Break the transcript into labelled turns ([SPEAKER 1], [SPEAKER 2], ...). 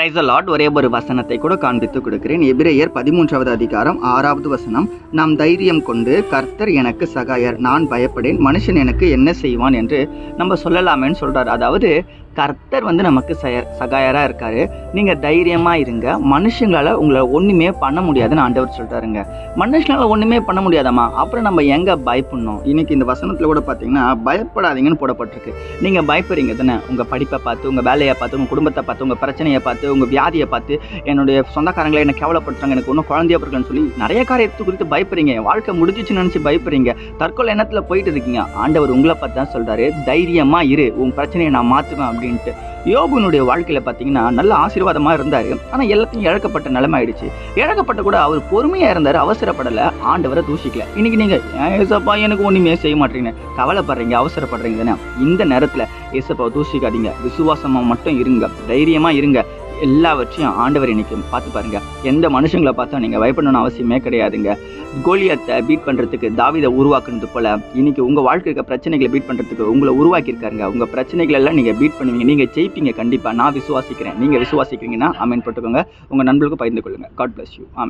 [SPEAKER 1] Praise the Lord. ஒரே ஒரு வசனத்தை கூட காண்பித்து கொடுக்கிறேன். எபிரேயர் 13வது அதிகாரம் 6வது வசனம். நாம் தைரியம் கொண்டு கர்த்தர் எனக்கு சகாயர், நான் பயப்படேன், மனுஷன் எனக்கு என்ன செய்வான் என்று நம்ம சொல்லலாமேன்னு சொல்றாரு. அதாவது கர்த்தர் நமக்கு சகாயராக இருக்காரு. நீங்கள் தைரியமாக இருங்க, மனுஷங்களால் உங்களை ஒன்றுமே பண்ண முடியாதுன்னு ஆண்டவர் சொல்லிட்டாருங்க. மனுஷங்களால் ஒன்றுமே பண்ண முடியாதாம்மா, அப்புறம் நம்ம எங்கே பயப்படணும்? இன்னைக்கு இந்த வசனத்தில் கூட பார்த்தீங்கன்னா பயப்படாதீங்கன்னு போடப்பட்டிருக்கு. நீங்கள் பயப்படுறீங்க தானே, உங்கள் படிப்பை பார்த்து, உங்கள் வேலையை பார்த்து, உங்கள் குடும்பத்தை பார்த்து, உங்கள் பிரச்சனையை பார்த்து, உங்கள் வியாதியை பார்த்து, என்னுடைய சொந்தக்காரங்களை என்ன கேவலப்படுத்துறாங்க, எனக்கு ஒன்றும் குழந்தையா இருக்குன்னு சொல்லி நிறைய காரியத்தை குறித்து பயப்படுறீங்க. வாழ்க்கை முடிஞ்சிச்சுன்னு நினச்சி பயப்படுறீங்க, தற்கொலை எண்ணத்தில் போயிட்டு இருக்கீங்க. ஆண்டவர் உங்களை பார்த்து தான் சொல்கிறாரு, தைரியமாக இரு, உன் பிரச்சனையை நான் மாற்றுவேன் அப்படின்ட்டு. யோபுனுடைய வாழ்க்கையில பார்த்தீங்கன்னா நல்ல ஆசீர்வாதமா இருந்தாரு. ஆனால் எல்லாத்தையும் இழக்கப்பட்ட நிலைமை ஆயிடுச்சு. இழக்கப்பட்ட கூட அவர் பொறுமையா இருந்தாரு, அவசரப்படலை, ஆண்டவரை தூஷிக்கல. இன்னைக்கு நீங்க ஏசப்பா எனக்கு ஒண்ணுமே செய்ய மாட்டீங்க, கவலைப்படுறீங்க, அவசரப்படுறீங்க தானே, இந்த நேரத்துல ஏசப்பாவை தூஷிக்காதீங்க, விசுவாசமா மட்டும் இருங்க, தைரியமா இருங்க. எல்லாவற்றையும் ஆண்டவர் இன்னைக்கு பார்த்து பாருங்க. எந்த மனுஷங்களை பார்த்தா நீங்க பயப்படணும்னு அவசியமே கிடையாதுங்க. கோலியாத்தை பீட் பண்றதுக்கு தாவீதை உருவாக்குனது போல இன்னைக்கு உங்க வாழ்க்கை இருக்க பிரச்சனைகளை பீட் பண்றதுக்கு உங்களை உருவாக்கி இருக்காருங்க. உங்க பிரச்சனைகள் எல்லாம் நீங்க பீட் பண்ணுவீங்க, நீங்க ஜெயிப்பீங்க கண்டிப்பா. நான் விசுவாசிக்கிறேன். நீங்க விசுவாசிக்கிறீங்கன்னா ஆமென் போட்டுக்கோங்க. உங்க நண்பர்களுக்கு பகிர்ந்து கொள்ளுங்க. God bless you. ஆமென்.